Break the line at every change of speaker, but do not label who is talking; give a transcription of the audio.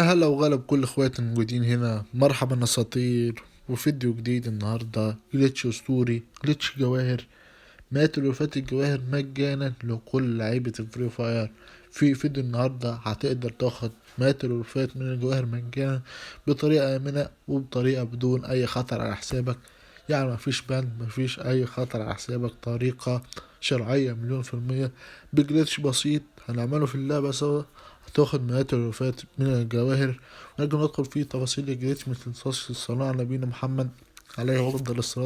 يا هلا وغلا بكل اخواتي الموجودين هنا، مرحبا اساطير. وفيديو جديد النهارده، جليتش اسطوري، جليتش جواهر. مات الوفات الجواهر مجانا لكل لعيبة الفري فاير. في فيديو النهارده هتقدر تاخد مات الوفات من الجواهر مجانا بطريقة آمنة وبطريقة بدون أي خطر على حسابك. يعني مفيش بند، مفيش أي خطر على حسابك، طريقة شرعية مليون في المية. بجليتش بسيط هنعمله في اللعبة سوا، هتاخد مئات الوفات من الجواهر. ونجي ندخل في تفاصيل الجليتش، مثل الصلاة على نبينا محمد عليه أفضل الصلاة